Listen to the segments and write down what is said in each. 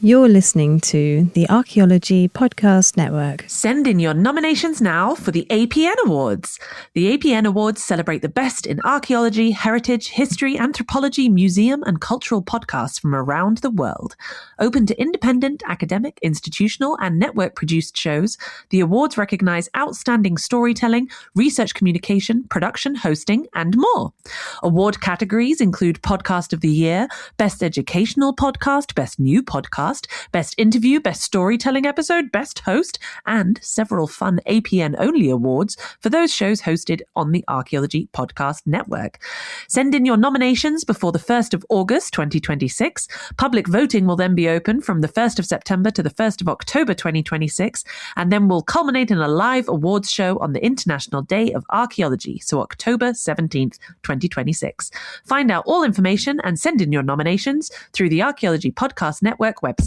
You're listening to the Archaeology Podcast Network. Send in your nominations now for the APN Awards. The APN Awards celebrate the best in archaeology, heritage, history, anthropology, museum, and cultural podcasts from around the world. Open to independent, academic, institutional, and network-produced shows, the awards recognize outstanding storytelling, research communication, production, hosting, and more. Award categories include Podcast of the Year, Best Educational Podcast, Best New Podcast, Best Interview, Best Storytelling Episode, Best Host, and several fun APN-only awards for those shows hosted on the Archaeology Podcast Network. Send in your nominations before the 1st of August 2026. Public voting will then be open from the 1st of September to the 1st of October 2026, and then will culminate in a live awards show on the International Day of Archaeology, so October 17th, 2026. Find out all information and send in your nominations through the Archaeology Podcast Network website.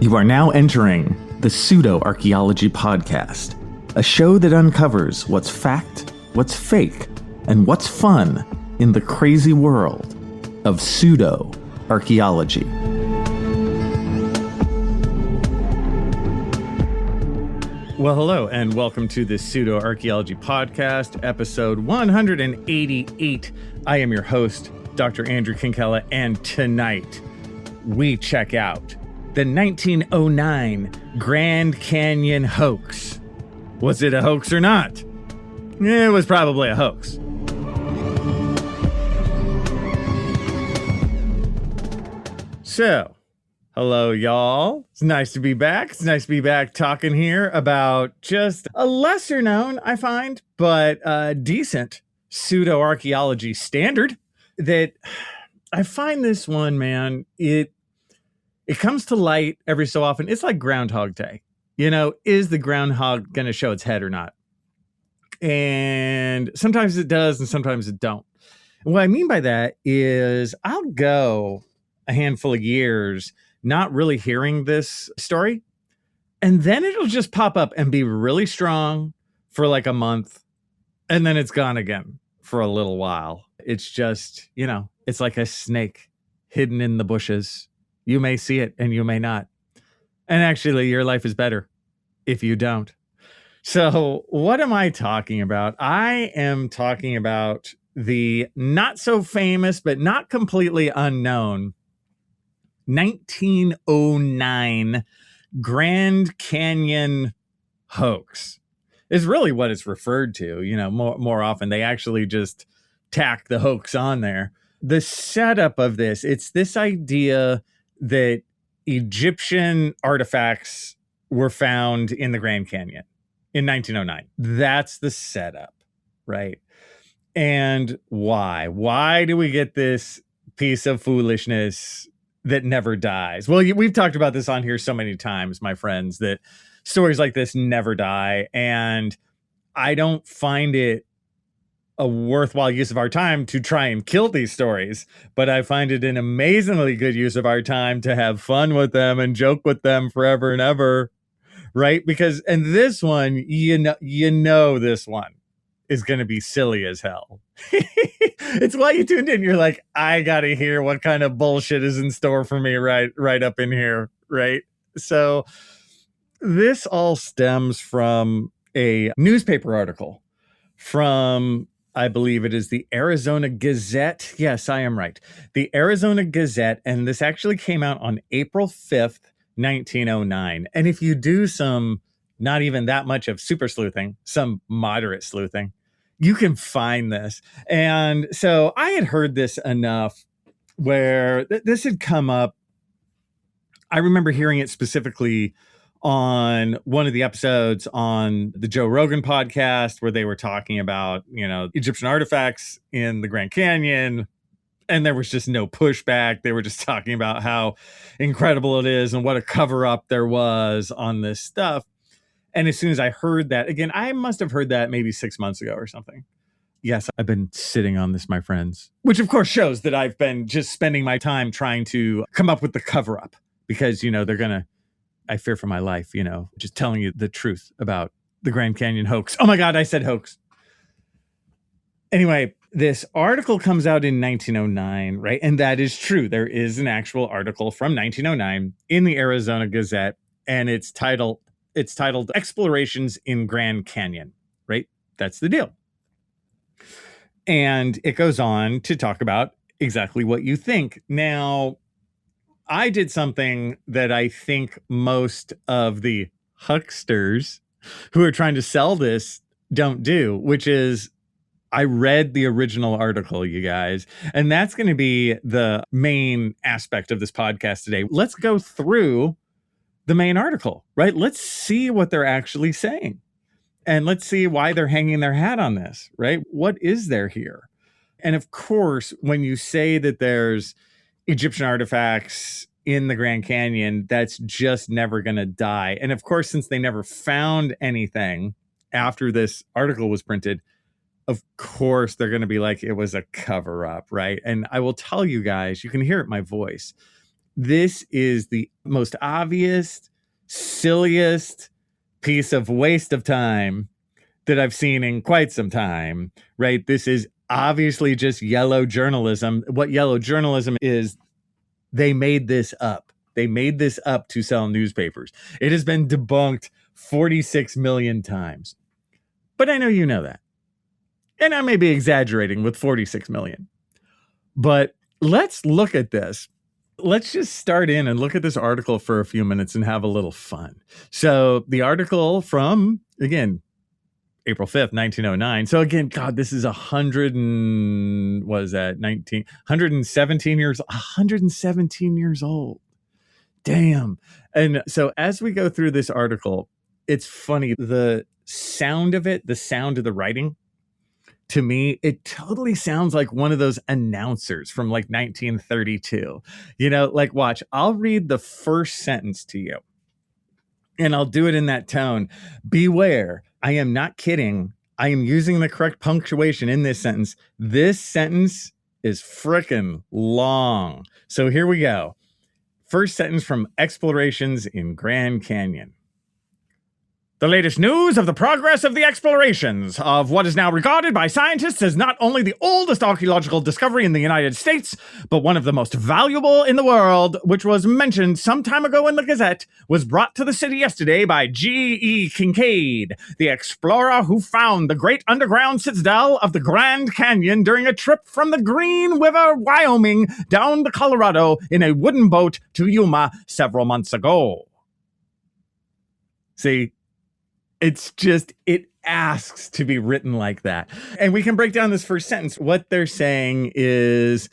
You are now entering the Pseudo-Archaeology Podcast, a show that uncovers what's fact, what's fake, and what's fun in the crazy world of pseudo-archaeology. Well, hello, and welcome to the Pseudo-Archaeology Podcast, episode 188. I am your host, Dr. Andrew Kinkella, and tonight we check out the 1909 Grand Canyon hoax. Was it a hoax or not? It was probably a hoax. So, hello, y'all. It's nice to be back. It's nice to be back talking here about just a lesser known, I find, but decent pseudo-archaeology standard that I find this one, man, it comes to light every so often. It's like Groundhog Day. You know, is the groundhog going to show its head or not? And sometimes it does and sometimes it don't. And what I mean by that is I'll go a handful of years not really hearing this story, and then it'll just pop up and be really strong for like a month, and then it's gone again for a little while. It's just, you know, it's like a snake hidden in the bushes. You may see it and you may not. And actually, your life is better if you don't. So what am I talking about? I am talking about the not so famous, but not completely unknown 1909 Grand Canyon hoax. Is really what it's referred to. You know, more often they actually just tack the hoax on there. The setup of this, it's this idea that Egyptian artifacts were found in the Grand Canyon in 1909. That's the setup, right? And why? Why do we get this piece of foolishness that never dies? Well, we've talked about this on here so many times, my friends, that stories like this never die. And I don't find it a worthwhile use of our time to try and kill these stories, but I find it an amazingly good use of our time to have fun with them and joke with them forever and ever, right? Because, and this one, you know this one is going to be silly as hell. It's why you tuned in. You're like, I got to hear what kind of bullshit is in store for me right up in here, right? So this all stems from a newspaper article from, I believe it is the Arizona Gazette. Yes, I am right. The Arizona Gazette. And this actually came out on April 5th, 1909. And if you do some, not even that much of super sleuthing, some moderate sleuthing, you can find this. And so I had heard this enough where this had come up. I remember hearing it specifically on one of the episodes on the Joe Rogan podcast where they were talking about, you know, Egyptian artifacts in the Grand Canyon. And there was just no pushback. They were just talking about how incredible it is and what a cover up there was on this stuff. And as soon as I heard that, again, I must have heard that maybe 6 months ago or something. Yes, I've been sitting on this, my friends, which of course shows that I've been just spending my time trying to come up with the cover up because, you know, I fear for my life, you know, just telling you the truth about the Grand Canyon hoax. Oh my God, I said hoax. Anyway, This article comes out in 1909, right? And that is true. There is an actual article from 1909 in the Arizona Gazette, and it's titled Explorations in Grand Canyon, right? That's the deal. And it goes on to talk about exactly what you think. Now, I did something that I think most of the hucksters who are trying to sell this don't do, which is I read the original article, you guys, and that's going to be the main aspect of this podcast today. Let's go through the main article, right? Let's see what they're actually saying. And let's see why they're hanging their hat on this, right? What is there here? And of course, when you say that there's Egyptian artifacts in the Grand Canyon, that's just never going to die. And of course, since they never found anything after this article was printed, of course, they're going to be like, it was a cover up, right? And I will tell you guys, you can hear it in my voice. This is the most obvious, silliest piece of waste of time that I've seen in quite some time, right? This is obviously just yellow journalism. What yellow journalism is, they made this up. They made this up to sell newspapers. It has been debunked 46 million times. But I know you know that. And I may be exaggerating with 46 million. But let's look at this. Let's just start in and look at this article for a few minutes and have a little fun. So the article from, again, April 5th, 1909. So again, God, this is 117 years old. Damn. And so as we go through this article, it's funny. The sound of it, the sound of the writing, to me, it totally sounds like one of those announcers from like 1932. You know, like, watch, I'll read the first sentence to you. And I'll do it in that tone. Beware, I am not kidding. I am using the correct punctuation in this sentence. This sentence is frickin' long. So here we go. First sentence from Explorations in Grand Canyon. The latest news of the progress of the explorations of what is now regarded by scientists as not only the oldest archaeological discovery in the United States, but one of the most valuable in the world, which was mentioned some time ago in the Gazette, was brought to the city yesterday by G.E. Kincaid, the explorer who found the great underground citadel of the Grand Canyon during a trip from the Green River, Wyoming, down the Colorado in a wooden boat to Yuma several months ago. See? It's just, it asks to be written like that. And we can break down this first sentence. What they're saying is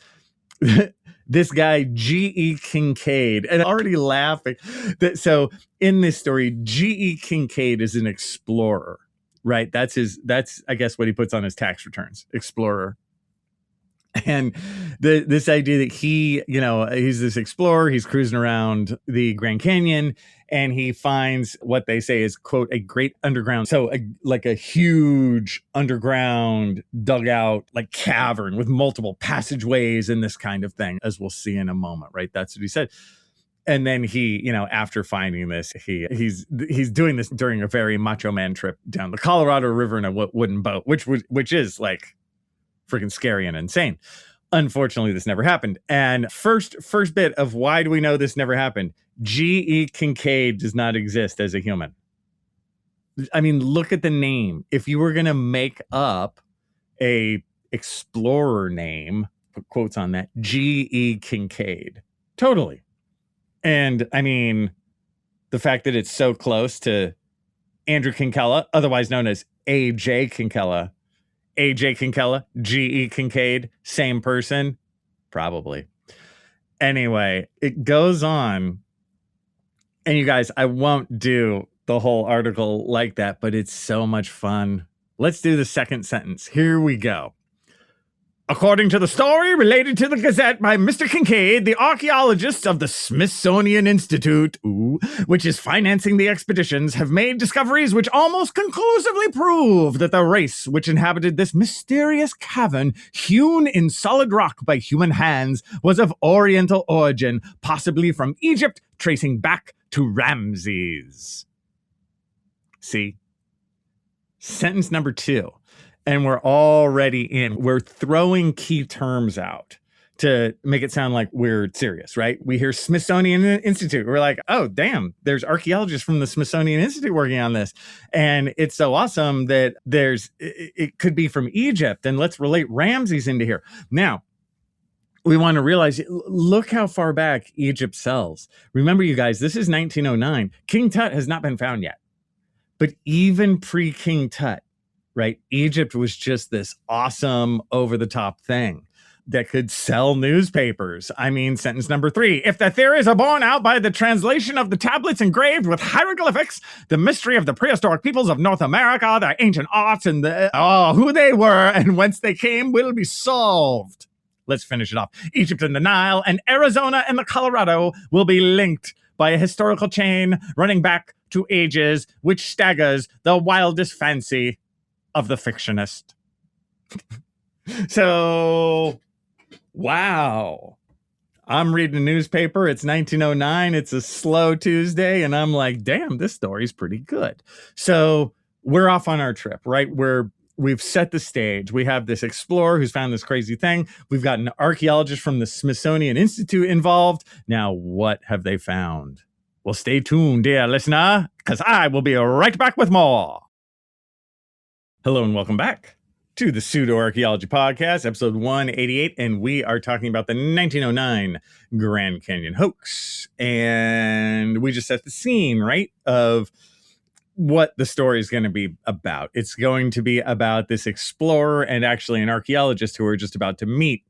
this guy, G.E. Kincaid, and I'm already laughing. So in this story, G.E. Kincaid is an explorer, right? That's I guess what he puts on his tax returns, explorer. And this idea that he, he's this explorer, he's cruising around the Grand Canyon, and he finds what they say is, quote, a great underground. So like a huge underground dugout, like cavern with multiple passageways and this kind of thing, as we'll see in a moment, right? That's what he said. And then he, after finding this, he's doing this during a very macho man trip down the Colorado River in a wooden boat, which is like freaking scary and insane. Unfortunately, this never happened. And first bit of why do we know this never happened? G.E. Kincaid does not exist as a human. I mean, look at the name. If you were going to make up a explorer name, put quotes on that, G.E. Kincaid. Totally. And I mean, the fact that it's so close to Andrew Kinkella, otherwise known as A.J. Kinkella, A.J. Kinkella, G.E. Kincaid, same person? Probably. Anyway, it goes on. And you guys, I won't do the whole article like that, but it's so much fun. Let's do the second sentence. Here we go. According to the story related to the Gazette by Mr. Kincaid, the archaeologists of the Smithsonian Institute, which is financing the expeditions, have made discoveries which almost conclusively prove that the race which inhabited this mysterious cavern, hewn in solid rock by human hands, was of Oriental origin, possibly from Egypt, tracing back to Ramses. See? Sentence number 2. And we're already in. We're throwing key terms out to make it sound like we're serious, right? We hear Smithsonian Institute. We're like, oh, damn, there's archaeologists from the Smithsonian Institute working on this. And it's so awesome that it could be from Egypt. And let's relate Ramses into here. Now, we want to realize, look how far back Egypt sells. Remember, you guys, this is 1909. King Tut has not been found yet. But even pre-King Tut, right, Egypt was just this awesome over-the-top thing that could sell newspapers. I mean, sentence number 3. If the theories are borne out by the translation of the tablets engraved with hieroglyphics, the mystery of the prehistoric peoples of North America, their ancient arts, and who they were and whence they came will be solved. Let's finish it off. Egypt and the Nile and Arizona and the Colorado will be linked by a historical chain running back to ages which staggers the wildest fancy of the fictionist. So, wow. I'm reading a newspaper. It's 1909. It's a slow Tuesday. And I'm like, damn, this story's pretty good. So we're off on our trip, right? We've set the stage. We have this explorer who's found this crazy thing. We've got an archaeologist from the Smithsonian Institute involved. Now, what have they found? Well, stay tuned, dear listener, because I will be right back with more. Hello and welcome back to the Pseudo Archaeology Podcast, episode 188, and we are talking about the 1909 Grand Canyon hoax. And we just set the scene, right, of what the story is going to be about. It's going to be about this explorer and actually an archaeologist who are just about to meet.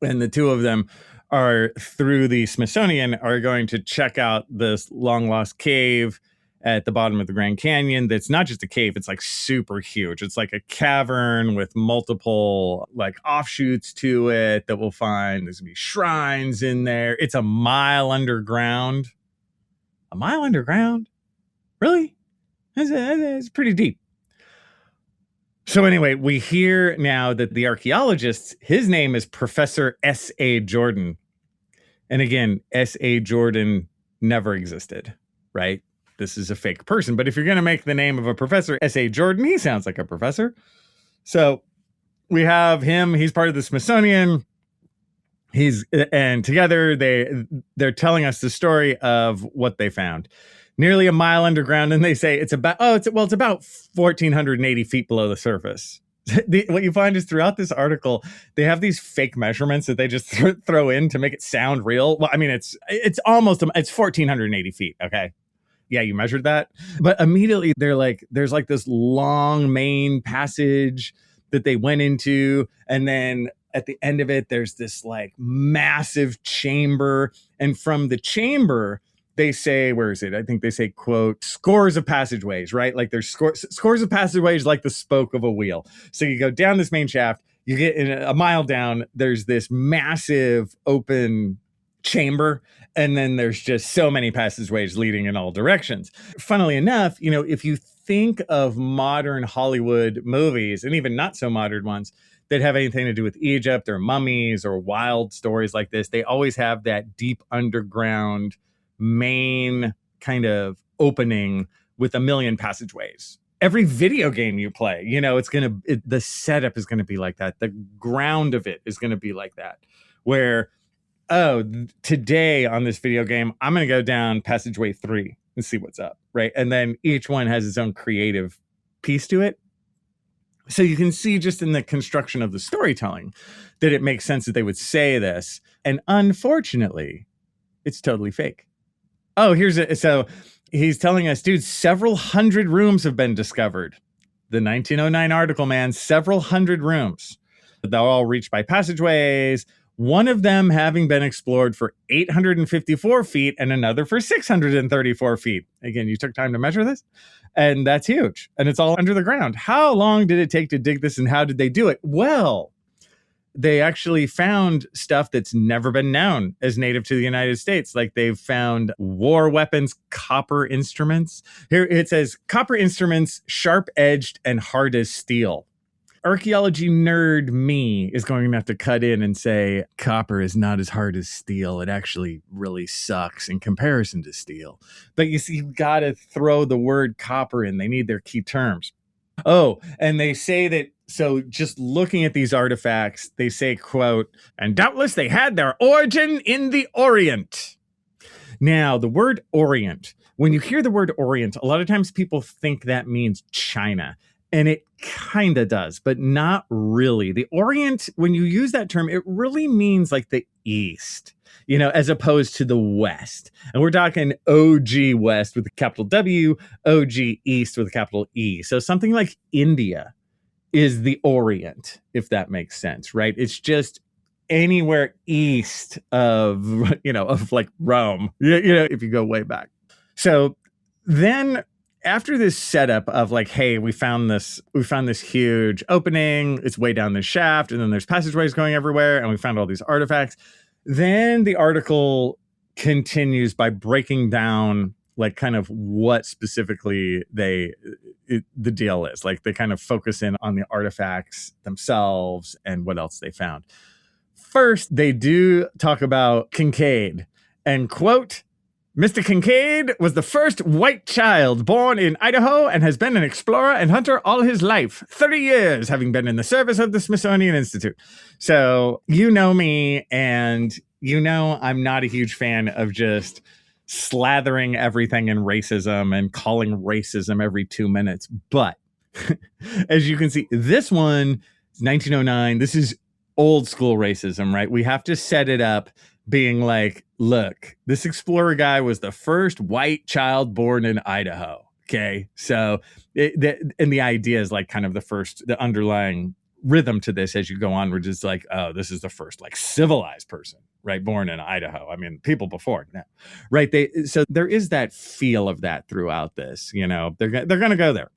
And the two of them are, through the Smithsonian, are going to check out this long lost cave at the bottom of the Grand Canyon. That's not just a cave, it's like super huge. It's like a cavern with multiple like offshoots to it that we'll find. There's gonna be shrines in there. It's a mile underground. A mile underground? Really? It's pretty deep. So anyway, we hear now that the archaeologist, his name is Professor S.A. Jordan. And again, S.A. Jordan never existed, right? This is a fake person. But if you're going to make the name of a professor S.A. Jordan, he sounds like a professor. So we have him. He's part of the Smithsonian. And together they're telling us the story of what they found. Nearly a mile underground, and they say it's about 1,480 feet below the surface. What you find is throughout this article, they have these fake measurements that they just throw in to make it sound real. Well, I mean, it's 1,480 feet. Okay. Yeah, you measured that. But immediately they're like, there's like this long main passage that they went into. And then at the end of it, there's this like massive chamber. And from the chamber, they say, where is it? I think they say, quote, scores of passageways, right? Like there's scores of passageways like the spoke of a wheel. So you go down this main shaft, you get in a mile down, there's this massive open chamber, and then there's just so many passageways leading in all directions. Funnily enough, you know, if you think of modern Hollywood movies, and even not so modern ones, that have anything to do with Egypt or mummies or wild stories like this, they always have that deep underground main kind of opening with a million passageways. Every video game you play, you know, the setup is going to be like that. The ground of it is going to be like that, where, today on this video game, I'm going to go down passageway 3 and see what's up, right? And then each one has its own creative piece to it. So you can see just in the construction of the storytelling that it makes sense that they would say this. And unfortunately, it's totally fake. Oh, so he's telling us, dude, several hundred rooms have been discovered. The 1909 article, man, several hundred rooms. They're all reached by passageways, one of them having been explored for 854 feet and another for 634 feet. Again, you took time to measure this? And that's huge. And it's all under the ground. How long did it take to dig this, and how did they do it? Well, they actually found stuff that's never been known as native to the United States. Like they've found war weapons, copper instruments. Here it says, copper instruments, sharp-edged and hard as steel. Archaeology nerd me is going to have to cut in and say, copper is not as hard as steel. It actually really sucks in comparison to steel. But you see, you've got to throw the word copper in. They need their key terms. Oh, and they say that So just looking at these artifacts, they say, quote, and doubtless they had their origin in the Orient. Now, the word Orient, when you hear the word Orient, a lot of times people think that means China. And it kind of does, but not really. The Orient, when you use that term, it really means like the East, as opposed to the West. And we're talking OG West with a capital W, OG East with a capital E. So something like India is the Orient, if that makes sense, right? It's just anywhere east of, of like Rome, if you go way back. So then after this setup of like, hey, we found this huge opening, it's way down the shaft, and then there's passageways going everywhere, and we found all these artifacts. Then the article continues by breaking down like kind of what specifically the deal is. Like they kind of focus in on the artifacts themselves and what else they found. First, they do talk about Kincaid and quote, Mr. Kincaid was the first white child born in Idaho and has been an explorer and hunter all his life, 30 years having been in the service of the Smithsonian Institute. So you know me, and I'm not a huge fan of just slathering everything in racism and calling racism every 2 minutes. But as you can see, this one is 1909. This is old school racism, right? We have to set it up being like, look, this explorer guy was the first white child born in Idaho. Okay. So, and the idea is like kind of the underlying rhythm to this as you go on, which is like, oh, this is the first like civilized person, right? Born in Idaho. I mean, people before now, right? So there is that feel of that throughout this, they're going to go there.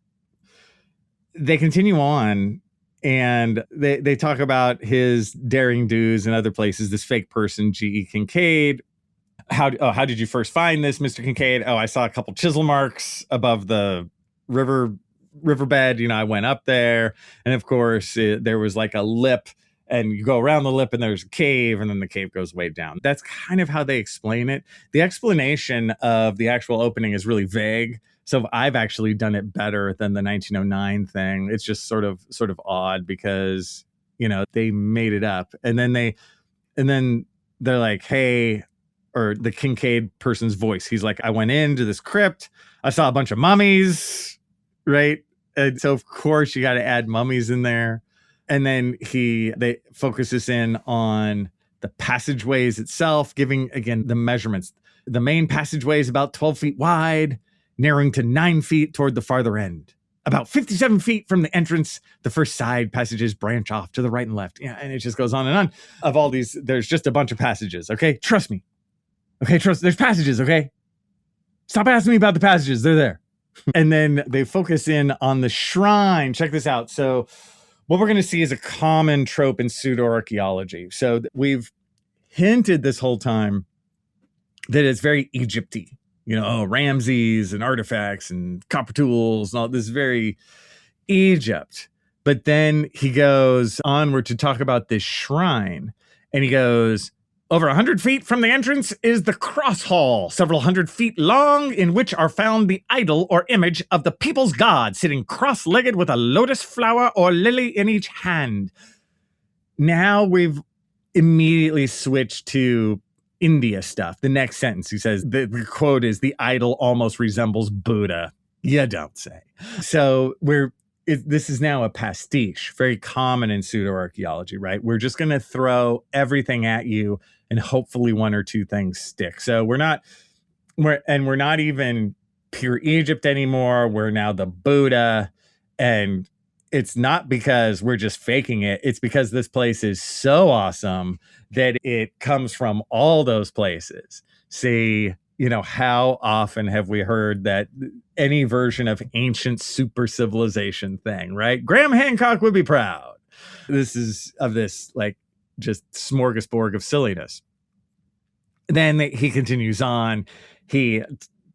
They continue on. And they talk about his daring do's in other places. This fake person, G.E. Kincaid. How did you first find this, Mr. Kincaid? Oh, I saw a couple chisel marks above the riverbed. I went up there, and of course there was like a lip, and you go around the lip, and there's a cave, and then the cave goes way down. That's kind of how they explain it. The explanation of the actual opening is really vague. So I've actually done it better than the 1909 thing. It's just sort of odd because, they made it up. And then they're like, hey, or the Kincaid person's voice. He's like, I went into this crypt. I saw a bunch of mummies, right? And so of course you got to add mummies in there. And then they focuses in on the passageways itself, giving again the measurements. The main passageway is about 12 feet wide, narrowing to 9 feet toward the farther end. About 57 feet from the entrance, the first side passages branch off to the right and left. Yeah, and it just goes on and on. Of all these, there's just a bunch of passages, okay? Trust me. Okay, there's passages, okay? Stop asking me about the passages. They're there. And then they focus in on the shrine. Check this out. So what we're going to see is a common trope in pseudo-archaeology. So we've hinted this whole time that it's very Egypt-y. Ramses and artifacts and copper tools and all this, very Egypt. But then he goes onward to talk about this shrine. And he goes, over 100 feet from the entrance is the cross hall, several hundred feet long, in which are found the idol or image of the people's god, sitting cross-legged with a lotus flower or lily in each hand. Now we've immediately switched to India stuff. The next sentence, he says, the quote is, the idol almost resembles Buddha. You don't say. So this is now a pastiche, very common in pseudo-archaeology, right? We're just going to throw everything at you and hopefully one or two things stick. So we're not even pure Egypt anymore. We're now the Buddha. And it's not because we're just faking it. It's because this place is so awesome that it comes from all those places. See, how often have we heard that any version of ancient super civilization thing, right? Graham Hancock would be proud. This is of this, like, just smorgasbord of silliness. Then he continues on. He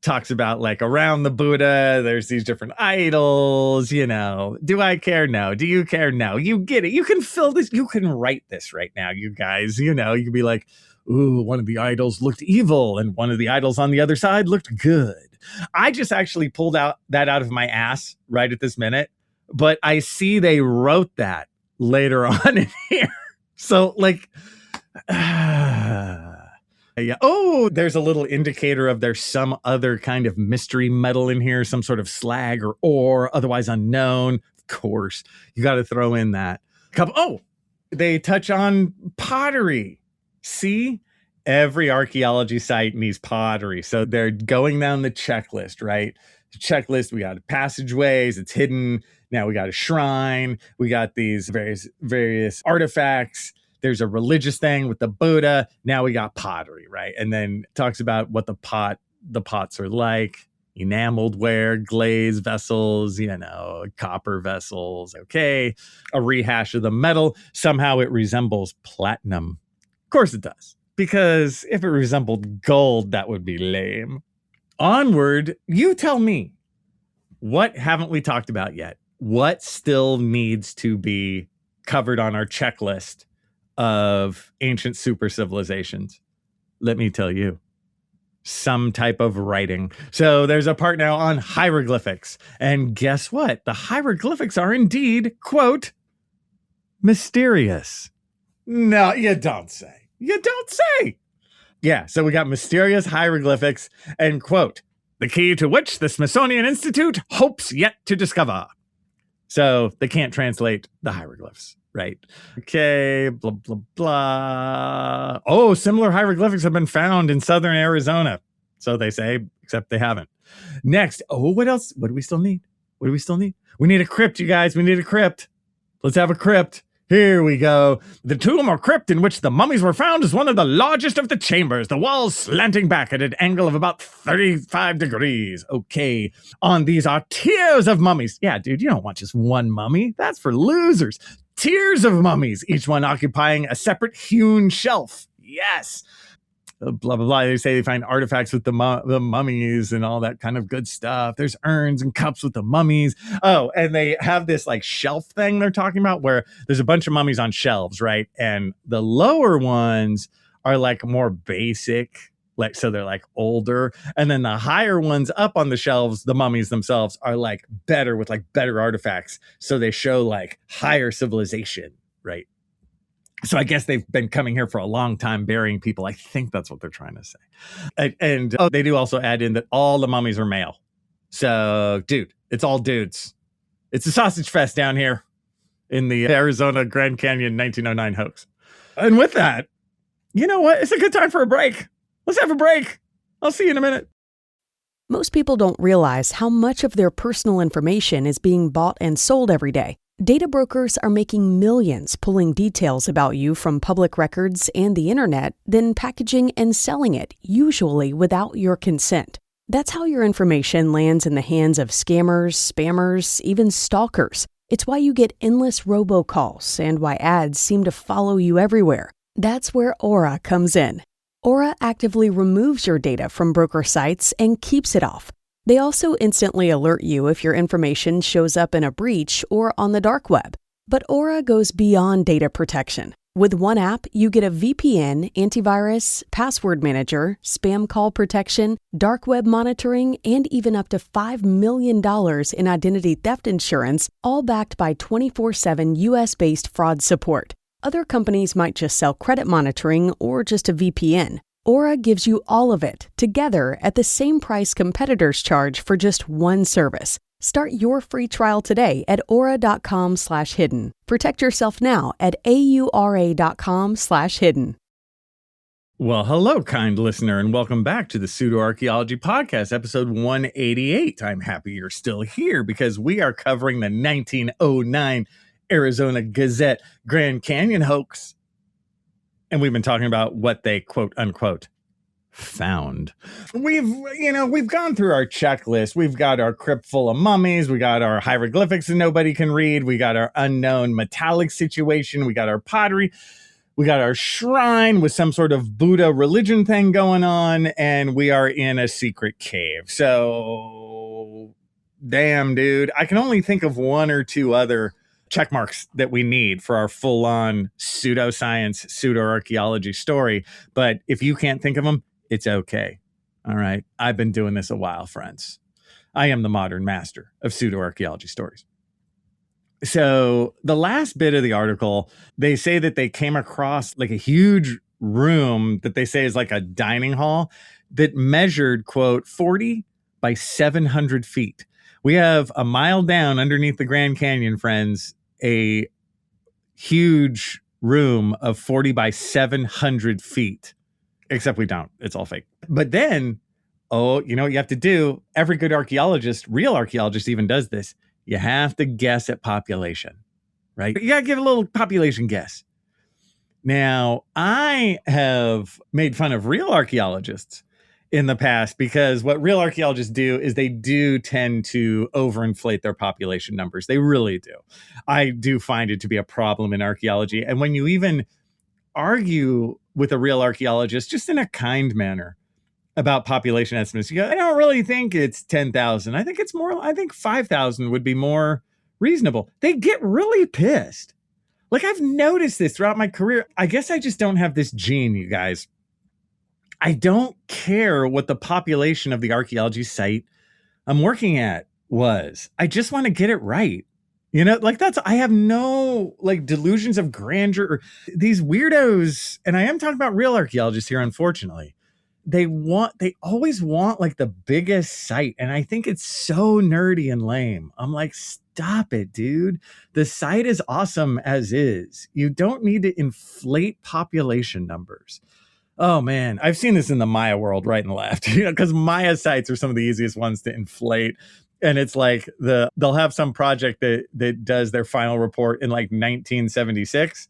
talks about, like, around the Buddha, there's these different idols, Do I care? No. Do you care? No. You get it. You can fill this. You can write this right now, you guys. You can be like, ooh, one of the idols looked evil and one of the idols on the other side looked good. I just actually pulled that out of my ass right at this minute. but I see they wrote that later on in here. So like, yeah. Oh, there's a little indicator of there's some other kind of mystery metal in here, some sort of slag or ore, otherwise unknown. Of course, you got to throw in that. Oh, they touch on pottery. See? Every archaeology site needs pottery. So they're going down the checklist, right? The checklist, we got passageways, it's hidden. Now we got a shrine. We got these various artifacts. There's a religious thing with the Buddha. Now we got pottery, right? And then talks about what the pots are like. Enameled ware, glazed vessels, copper vessels. Okay. A rehash of the metal. Somehow it resembles platinum. Of course it does. Because if it resembled gold, that would be lame. Onward, you tell me. What haven't we talked about yet? What still needs to be covered on our checklist of ancient super civilizations? Let me tell you. Some type of writing. So there's a part now on hieroglyphics. And guess what? The hieroglyphics are indeed, quote, mysterious. No, you don't say. You don't say. Yeah, so we got mysterious hieroglyphics and, quote, the key to which the Smithsonian Institute hopes yet to discover. So they can't translate the hieroglyphs, right? Okay, blah, blah, blah. Oh, similar hieroglyphics have been found in southern Arizona. So they say, except they haven't. Next, what else? What do we still need? We need a crypt, you guys. We need a crypt. Let's have a crypt. Here we go. The tomb or crypt in which the mummies were found is one of the largest of the chambers, the walls slanting back at an angle of about 35 degrees. Okay. On these are tiers of mummies. Yeah, dude, you don't want just one mummy. That's for losers. Tiers of mummies, each one occupying a separate hewn shelf. Yes. Blah, blah, blah. They say they find artifacts with the mummies and all that kind of good stuff. There's urns and cups with the mummies. Oh, and they have this like shelf thing they're talking about where there's a bunch of mummies on shelves, right? And the lower ones are like more basic, like, so they're like older. And then the higher ones up on the shelves, the mummies themselves are like better with like better artifacts. So they show like higher civilization, right? So I guess they've been coming here for a long time, burying people. I think that's what they're trying to say. And they do also add in that all the mummies are male. So, dude, it's all dudes. It's a sausage fest down here in the Arizona Grand Canyon 1909 hoax. And with that, you know what? It's a good time for a break. Let's have a break. I'll see you in a minute. Most people don't realize how much of their personal information is being bought and sold every day. Data brokers are making millions pulling details about you from public records and the internet, then packaging and selling it, usually without your consent. That's how your information lands in the hands of scammers, spammers, even stalkers. It's why you get endless robocalls and why ads seem to follow you everywhere. That's where Aura comes in. Aura actively removes your data from broker sites and keeps it off. They also instantly alert you if your information shows up in a breach or on the dark web. But Aura goes beyond data protection. With one app, you get a VPN, antivirus, password manager, spam call protection, dark web monitoring, and even up to $5 million in identity theft insurance, all backed by 24/7 US-based fraud support. Other companies might just sell credit monitoring or just a VPN. Aura gives you all of it, together at the same price competitors charge for just one service. Start your free trial today at aura.com/hidden. Protect yourself now at aura.com/hidden. Well, hello, kind listener, and welcome back to the Pseudo Archaeology Podcast, episode 188. I'm happy you're still here because we are covering the 1909 Arizona Gazette Grand Canyon hoax. And we've been talking about what they, quote unquote, found. We've gone through our checklist. We've got our crypt full of mummies. We got our hieroglyphics that nobody can read. We got our unknown metallic situation. We got our pottery. We got our shrine with some sort of Buddha religion thing going on. And we are in a secret cave. So, damn, dude. I can only think of one or two other check marks that we need for our full-on pseudoscience, pseudo-archaeology story. But if you can't think of them, it's okay. All right. I've been doing this a while, friends. I am the modern master of pseudo-archaeology stories. So the last bit of the article, they say that they came across like a huge room that they say is like a dining hall that measured, quote, 40 by 700 feet. We have a mile down underneath the Grand Canyon, friends, a huge room of 40 by 700 feet. Except we don't. It's all fake. But then, you know what you have to do? Every good archaeologist, real archaeologist even does this. You have to guess at population, right? You got to give a little population guess. Now, I have made fun of real archaeologists in the past because what real archaeologists do is they do tend to overinflate their population numbers. They really do. I do find it to be a problem in archaeology. And when you even argue with a real archaeologist, just in a kind manner, about population estimates, you go, I don't really think it's 10,000. I think it's more, I think 5,000 would be more reasonable. They get really pissed. Like, I've noticed this throughout my career. I guess I just don't have this gene, you guys. I don't care what the population of the archaeology site I'm working at was. I just want to get it right. You know, like I have no like delusions of grandeur or these weirdos. And I am talking about real archaeologists here, unfortunately. They always want like the biggest site. And I think it's so nerdy and lame. I'm like, stop it, dude. The site is awesome as is. You don't need to inflate population numbers. Oh man, I've seen this in the Maya world right and left, you know, because Maya sites are some of the easiest ones to inflate. And it's like they'll have some project that does their final report in like 1976.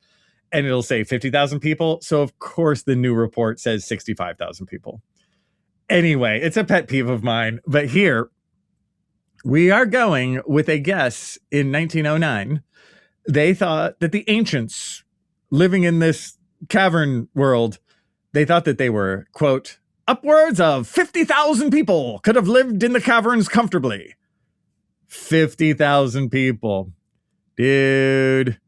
And it'll say 50,000 people. So, of course, the new report says 65,000 people. Anyway, it's a pet peeve of mine. But here, we are going with a guess in 1909. They thought that the ancients living in this cavern world, they thought that they were, quote, upwards of 50,000 people could have lived in the caverns comfortably. 50,000 people. Dude.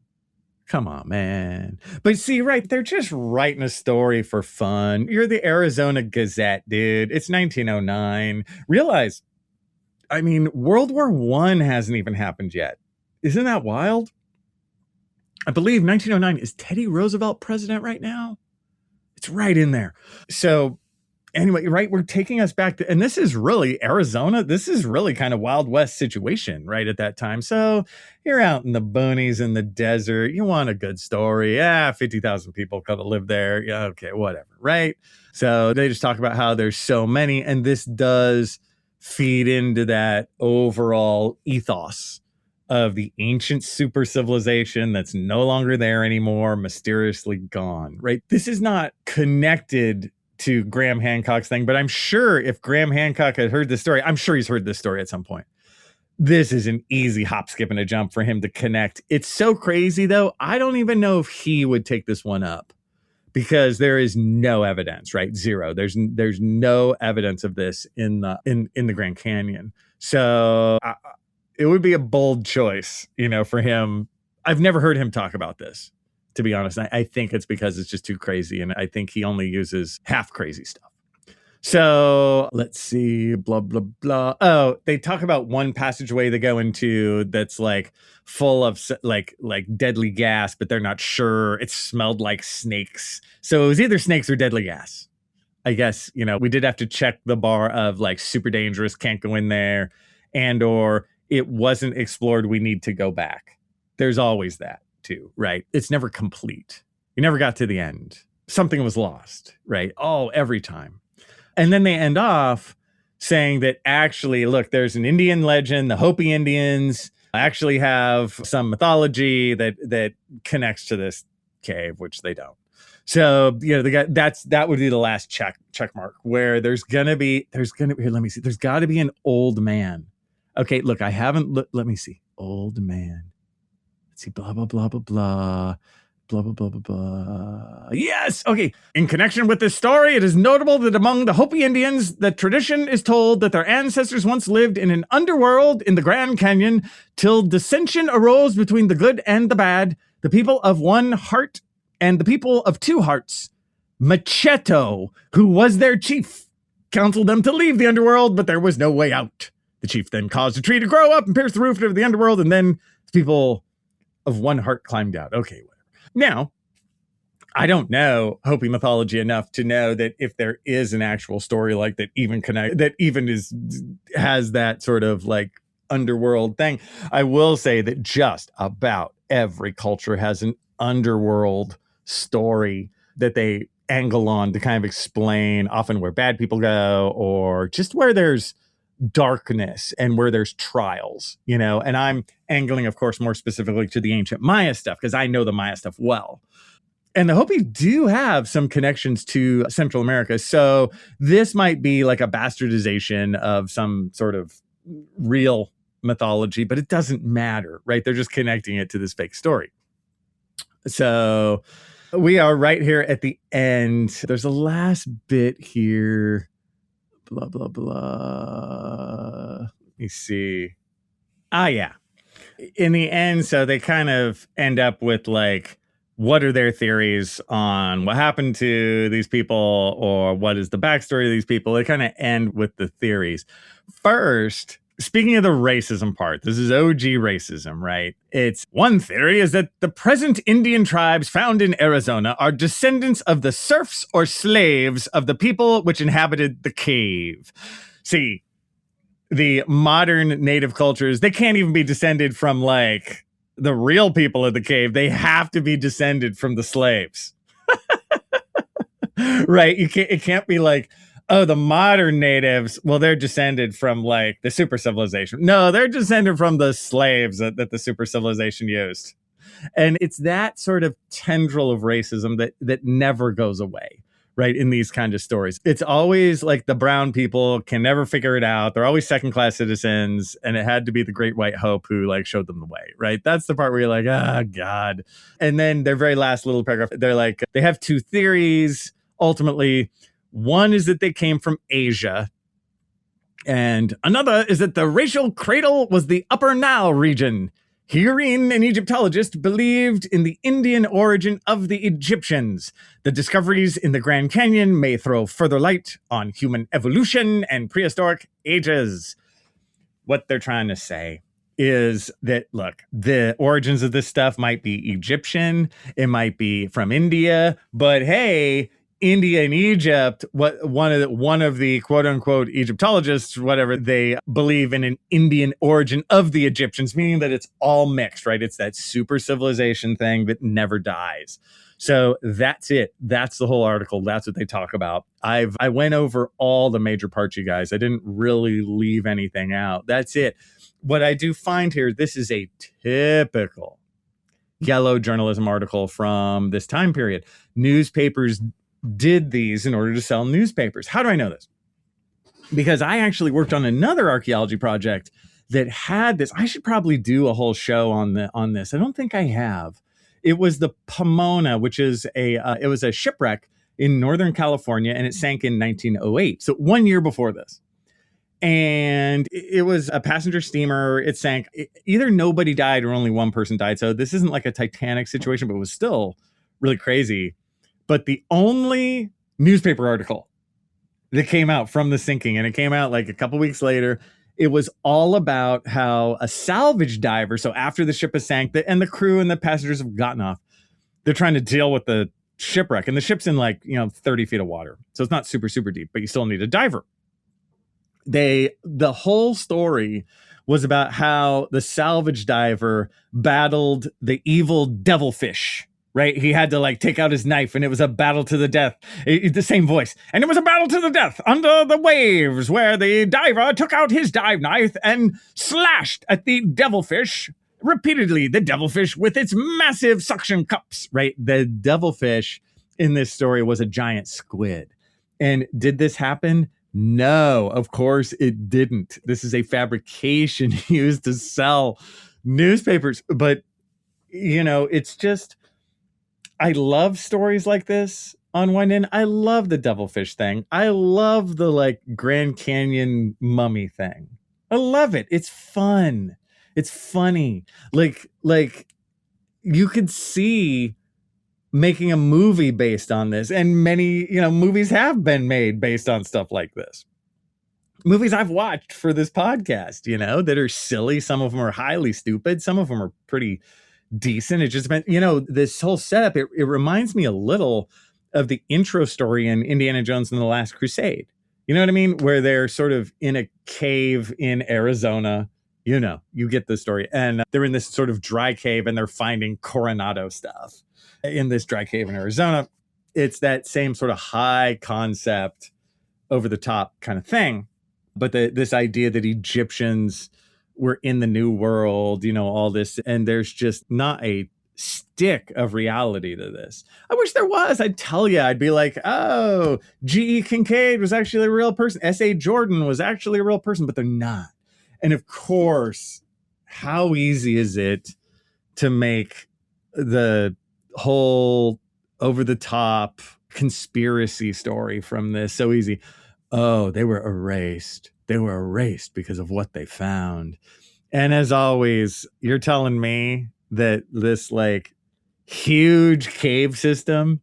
Come on, man. But see, right, they're just writing a story for fun. You're the Arizona Gazette, dude. It's 1909. Realize, I mean, World War I hasn't even happened yet. Isn't that wild? I believe 1909, is Teddy Roosevelt president right now? It's right in there. So anyway, right, we're taking us back to, and this is really Arizona. This is really kind of Wild West situation right at that time. So you're out in the boonies in the desert. You want a good story. Yeah, 50,000 people could have lived there. Yeah, okay, whatever, right? So they just talk about how there's so many, and this does feed into that overall ethos of the ancient super civilization that's no longer there anymore, mysteriously gone, right? This is not connected to Graham Hancock's thing, but I'm sure if Graham Hancock had heard this story, I'm sure he's heard this story at some point. This is an easy hop, skip, and a jump for him to connect. It's so crazy, though. I don't even know if he would take this one up because there is no evidence, right? Zero. There's no evidence of this in the Grand Canyon. So it would be a bold choice, you know, for him. I've never heard him talk about this, to be honest. I think it's because it's just too crazy. And I think he only uses half crazy stuff. So let's see, blah, blah, blah. Oh, they talk about one passageway they go into that's like full of like deadly gas, but they're not sure. It smelled like snakes. So it was either snakes or deadly gas. I guess, you know, we did have to check the bar of like super dangerous, can't go in there, and or it wasn't explored, we need to go back. There's always that too, right? It's never complete. You never got to the end. Something was lost, right? Oh, every time. And then they end off saying that actually, look, there's an Indian legend. The Hopi Indians actually have some mythology that connects to this cave, which they don't. So, you know, that would be the last check mark where there's got to be, here, let me see. There's got to be an old man. Okay, look, I haven't, let me see. Old man. Let's see, blah, blah, blah, blah, blah. Blah, blah, blah, blah, blah. Yes. Okay. In connection with this story, it is notable that among the Hopi Indians, the tradition is told that their ancestors once lived in an underworld in the Grand Canyon till dissension arose between the good and the bad, the people of one heart and the people of two hearts. Macheto, who was their chief, counseled them to leave the underworld, but there was no way out. The chief then caused a tree to grow up and pierce the roof of the underworld, and then people of one heart climbed out. Okay, whatever. Now, I don't know Hopi mythology enough to know that if there is an actual story like that has that sort of like underworld thing. I will say that just about every culture has an underworld story that they angle on to kind of explain often where bad people go or just where there's darkness and where there's trials, and I'm angling, of course, more specifically to the ancient Maya stuff because I know the Maya stuff well. And the Hopi do have some connections to Central America. So this might be like a bastardization of some sort of real mythology, but it doesn't matter, right? They're just connecting it to this fake story. So we are right here at the end. There's a last bit here. Blah, blah, blah. Let me see. Yeah. In the end, so they kind of end up with like, what are their theories on what happened to these people or what is the backstory of these people? They kind of end with the theories. First, speaking of the racism part, this is OG racism, right? It's one theory is that the present Indian tribes found in Arizona are descendants of the serfs or slaves of the people which inhabited the cave. See, the modern native cultures, they can't even be descended from like the real people of the cave. They have to be descended from the slaves. Right? It can't be like, oh, the modern natives, well, they're descended from like the super civilization. No, they're descended from the slaves that the super civilization used. And it's that sort of tendril of racism that never goes away, right? In these kind of stories. It's always like the brown people can never figure it out. They're always second-class citizens. And it had to be the great white hope who like showed them the way, right? That's the part where you're like, God. And then their very last little paragraph, they're like, they have two theories. Ultimately, one is that they came from Asia. And another is that the racial cradle was the Upper Nile region. Herein, an Egyptologist believed in the Indian origin of the Egyptians. The discoveries in the Grand Canyon may throw further light on human evolution and prehistoric ages. What they're trying to say is that, look, the origins of this stuff might be Egyptian, it might be from India, but hey, India and Egypt, one of the quote unquote Egyptologists, whatever, they believe in an Indian origin of the Egyptians, meaning that it's all mixed, right? It's that super civilization thing that never dies. So that's it. That's the whole article. That's what they talk about. I went over all the major parts, you guys. I didn't really leave anything out. That's it. What I do find here, this is a typical yellow journalism article from this time period. Newspapers did these in order to sell newspapers. How do I know this? Because I actually worked on another archaeology project that had this. I should probably do a whole show on this. I don't think I have. It was the Pomona, which is it was a shipwreck in Northern California, and it sank in 1908. So 1 year before this. And it was a passenger steamer. It sank. Either nobody died or only one person died. So this isn't like a Titanic situation, but it was still really crazy. But the only newspaper article that came out from the sinking, and it came out like a couple weeks later, it was all about how a salvage diver, so after the ship has sank, and the crew and the passengers have gotten off, they're trying to deal with the shipwreck. And the ship's in like, 30 feet of water. So it's not super, super deep, but you still need a diver. The whole story was about how the salvage diver battled the evil devilfish. Right? He had to like take out his knife and it was a battle to the death. The same voice. And it was a battle to the death under the waves where the diver took out his dive knife and slashed at the devilfish repeatedly. The devilfish with its massive suction cups, right? The devilfish in this story was a giant squid. And did this happen? No, of course it didn't. This is a fabrication used to sell newspapers. But, it's just... I love stories like this on one end. I love the devilfish thing. I love the like Grand Canyon mummy thing. I love it. It's fun. It's funny. Like you could see making a movie based on this, and many, movies have been made based on stuff like this. Movies I've watched for this podcast, that are silly. Some of them are highly stupid. Some of them are pretty decent. It just meant, this whole setup, it reminds me a little of the intro story in Indiana Jones and the Last Crusade. You know what I mean? Where they're sort of in a cave in Arizona. You get the story. And they're in this sort of dry cave and they're finding Coronado stuff in this dry cave in Arizona. It's that same sort of high concept, over the top kind of thing. But this idea that Egyptians were in the New World, all this, and there's just not a stick of reality to this. I wish there was. I'd tell you, I'd be like, oh, G.E. Kincaid was actually a real person. S.A. Jordan was actually a real person, but they're not. And of course, how easy is it to make the whole over the top conspiracy story from this so easy? Oh, they were erased. They were erased because of what they found. And as always, you're telling me that this huge cave system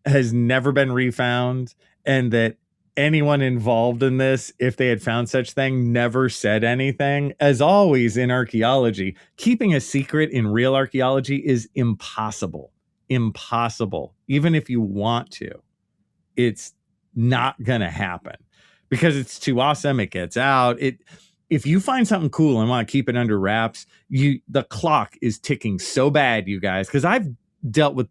has never been refound, and that anyone involved in this, if they had found such thing, never said anything. As always in archaeology, keeping a secret in real archaeology is impossible. Impossible. Even if you want to, it's not going to happen because it's too awesome. It gets out. If you find something cool and want to keep it under wraps, the clock is ticking so bad, you guys, because I've dealt with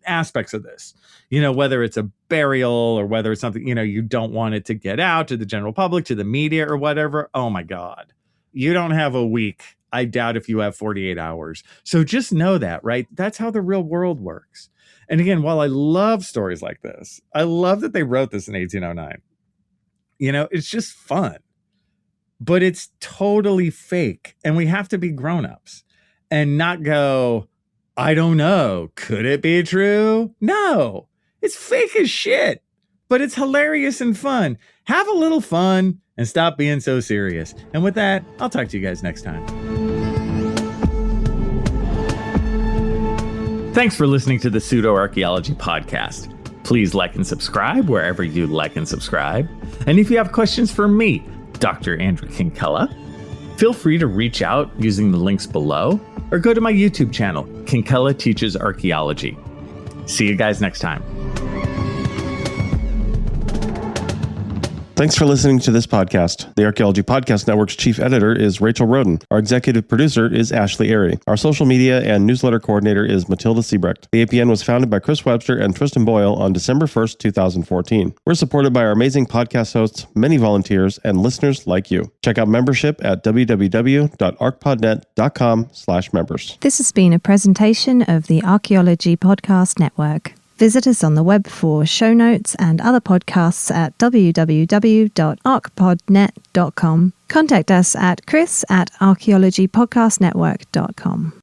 aspects of this, whether it's a burial or whether it's something, you don't want it to get out to the general public, to the media or whatever. Oh my God. You don't have a week. I doubt if you have 48 hours. So just know that, right? That's how the real world works. And again, while I love stories like this, I love that they wrote this in 1809. It's just fun, but it's totally fake. And we have to be grown-ups and not go, I don't know. Could it be true? No, it's fake as shit, but it's hilarious and fun. Have a little fun and stop being so serious. And with that, I'll talk to you guys next time. Thanks for listening to the Pseudo Archaeology Podcast. Please like and subscribe wherever you like and subscribe. And if you have questions for me, Dr. Andrew Kinkella, feel free to reach out using the links below or go to my YouTube channel, Kinkella Teaches Archaeology. See you guys next time. Thanks for listening to this podcast. The Archaeology Podcast Network's chief editor is Rachel Roden. Our executive producer is Ashley Airy. Our social media and newsletter coordinator is Matilda Siebrecht. The APN was founded by Chris Webster and Tristan Boyle on December 1st, 2014. We're supported by our amazing podcast hosts, many volunteers, and listeners like you. Check out membership at www.archpodnet.com/members. This has been a presentation of the Archaeology Podcast Network. Visit us on the web for show notes and other podcasts at www.archpodnet.com. Contact us at chris@archaeologypodcastnetwork.com.